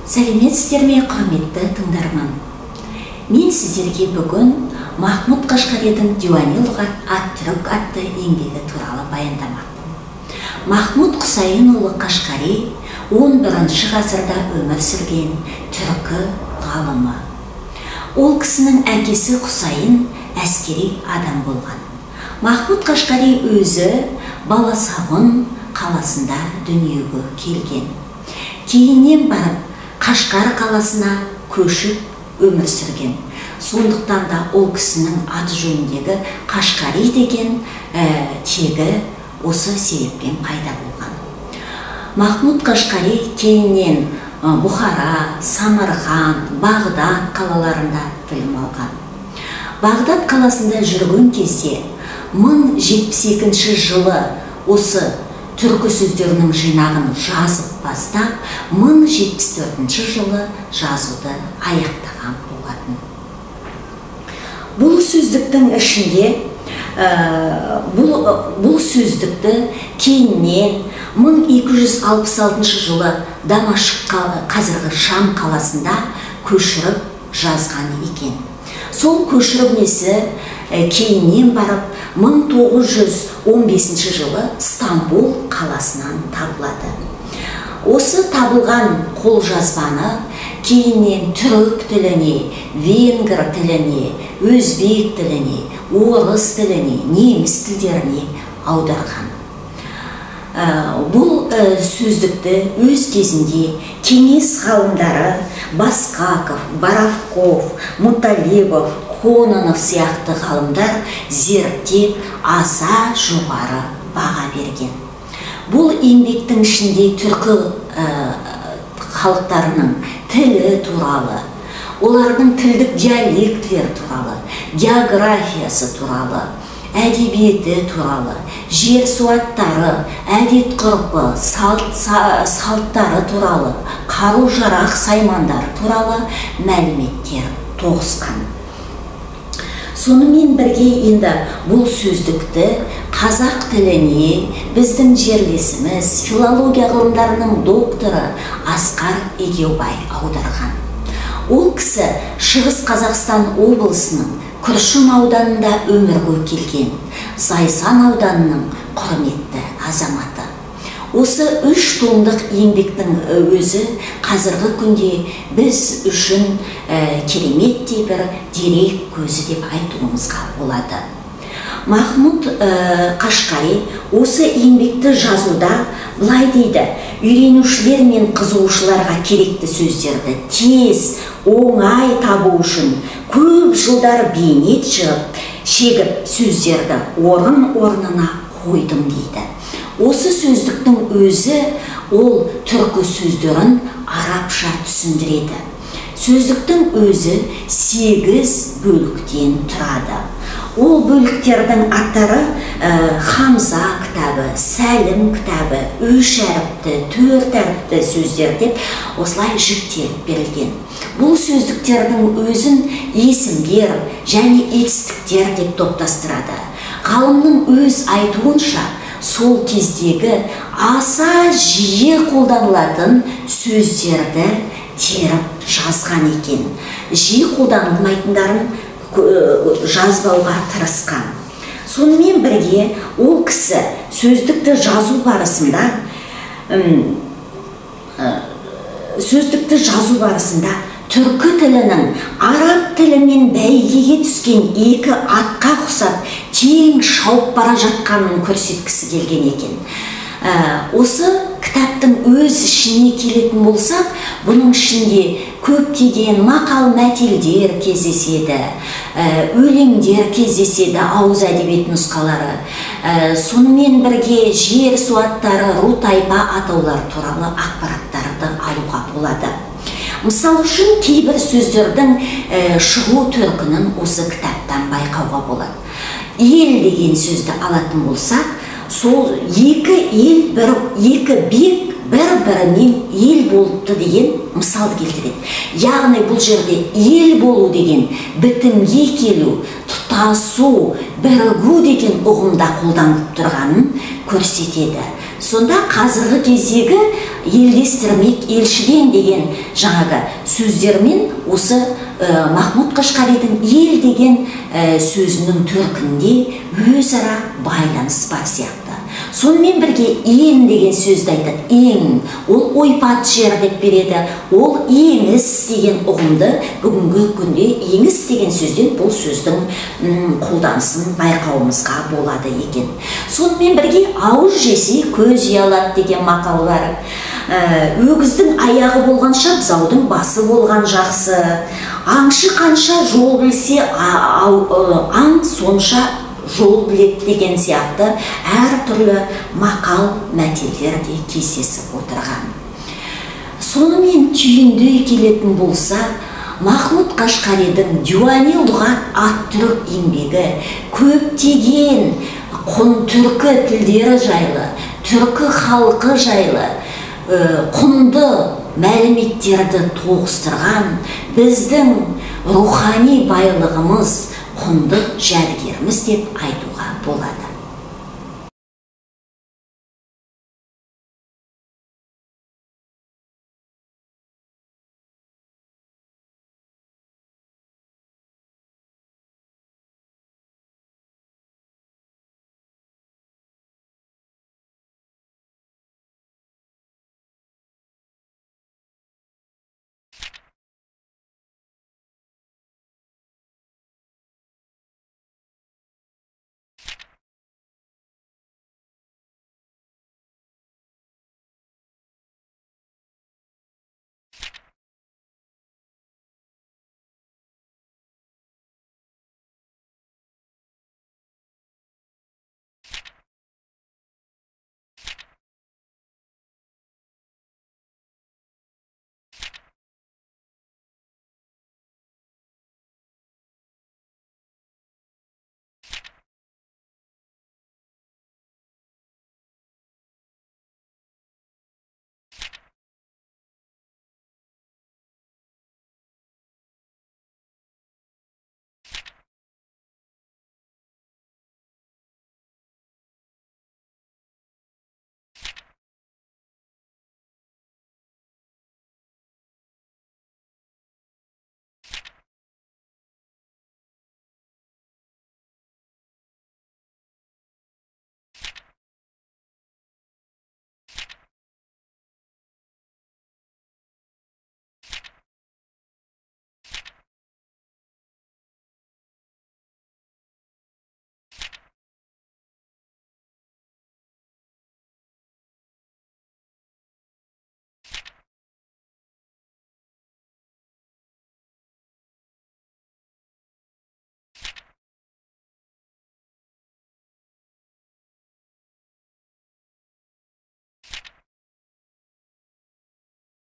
Сәлеметсіздер ме, құрметті тыңдарман? Мен сіздерге бүгін Махмуд Қашқаридің Диуани Лұғат ат-Түрік атты еңбегі туралы баяндамақпын. Махмуд Құсайынұлы Қашқари 11 ғасырда өмір сүрген түркі ғалымы. Ол кісінің әкесі Құсайын әскери адам болған. Махмуд Қашқари өзі Баласағұн қаласында дүниеге келген. Кейіннен барып Қашқар қаласына көшіп өмір сүрген. Сондықтан да ол кісінің аты жөніндегі Қашқари деген тегі осы себеппен пайда болған. Махмуд Қашқари кейіннен Бұхара, Самарқан, Бағдат қалаларында білім алған. Бағдат қаласында жүрген кезде 1072 жылы осы түркі сөздерінің жинағын жазып бастап, 1074 жылы жазуды аяқтаған болатын. Бұл сөздіктің ішінде, бұл сөздікті кейіннен 1266 жылы Дамашқ, қазіргі Шам қаласында көшіріп жазған екен. Сол көшіріп несі кейіннен барып 1915 жылы Стамбул қаласынан табылады. Осы табылған қолжазбаны кейіннен түрік тіліне, венгр тіліне, өзбек тіліне, орыс тіліне, неміс тілдеріне аударған. Бұл сөздікті өз кезінде кеңес ғалымдары Басқаков, Боровков, Муталибов, Кононов сияқты ғалымдар зерттеп аса жоғары баға берген. Бұл еңбектің ішінде түркі халықтарының тілі туралы, олардың тілдік диалектілер туралы, географиясы туралы, әдебиеті туралы, жер суаттары, әдет ғұрпы, салттары туралы, қару-жарақ саймандар туралы мәліметтер тоғысқан. Сонымен бірге енді бұл сөздікті қазақ тіліне біздің жерлесіміз, филология ғылымдарының докторы Асқар Егеубай аударған. Ол кісі Шығыс Қазақстан облысының Күршім ауданында өмірге келген, Зайсан ауданының құрметті азаматы. Осы 3 томдық еңбектің өзі қазіргі күнде біз үшін кереметтей бір дерек көзі деп айтуымызға болады. Махмуд Қашқари осы еңбекті жазуда былай дейді: үйренушілер мен қызығушыларға керекті сөздерді тез, оңай табу үшін көп жылдар бейнет шегіп сөздерді орын-орнына қойдым дейді. Осы сөздіктің өзі ол түркі сөздерін арабша түсіндіреді. Сөздіктің өзі 8 бөліктен тұрады. Ол бөліктердің аттары Хамза кітабы, Сәлім кітабы, 3 әріпті, 4 әріпті сөздер деп осылай жіктеліп берілген. Бұл сөздіктердің өзін есімдер және етістіктер деп топтастырады. Ғалымның өз айтуынша, сол кездегі аса жиі қолданылатын сөздерді теріп жазған екен. Жиі қолданылмайтындарын жазбауға тырысқан. Сонымен бірге ол кісі сөздікті жазу түркі тілінің араб тілімен бәйгеге түскен 2 атқа ұқсап тең шауып бара жатқанын көрсеткісі келген екен. Осы кітаптың өз ішіне келетін болсақ, бұның ішінде көптеген мақал-мәтелдер кездеседі, өлеңдер кездеседі, ауыз әдебиет нұсқалары. Сонымен бірге жер суаттары, ру-тайпа атаулар туралы ақпараттарды алуға болады. Мысал үшін кейбір сөздердің шығу төркінін осы кітаптан байқауға болады. Ел деген сөзді алатын болсақ, сол 2 ел, 2 бек бір-бірінен ел болыпты деген мысал келтіреді. Яғни бұл жерде ел болу деген бітімге келу, тұтасу, бірігу деген ұғымда қолданылып тұрғанын көрсетеді. Сонда қазіргі кездегі елдестірмек елшіден деген жаңағы сөздермен осы Махмұт Қашқаридың ел деген сөзінің төркінде өзара байланыс бар сияқты. Сонымен бірге ең деген сөзді айтады. Ең, ол ойпат жер деп береді. Ол еңіс деген ұғымды бүгінгі күнде еңіс деген сөзден бұл сөздің қолданысын байқауымызға болады екен. Сонымен бірге ауыз жесе көз ұялады деген мақал бар. Өгіздің аяғы болғанша бұзаудың басы болған жақсы. Аңшы қанша жол білсе, аң сонша жол білет деген сияқты әртүрлі мақал мәтелдер де кездесіп отырған. Сонымен түйінді келетін болсақ, Махмұт Қашқаридың Диуани лұғат ат-түрк еңбегі көптеген түркі тілдері жайлы, түркі халқы жайлы құнды мәліметтерді тоғыстырған, біздің рухани байлығымыз, құнды жәдігеріміз деп айтуға болады.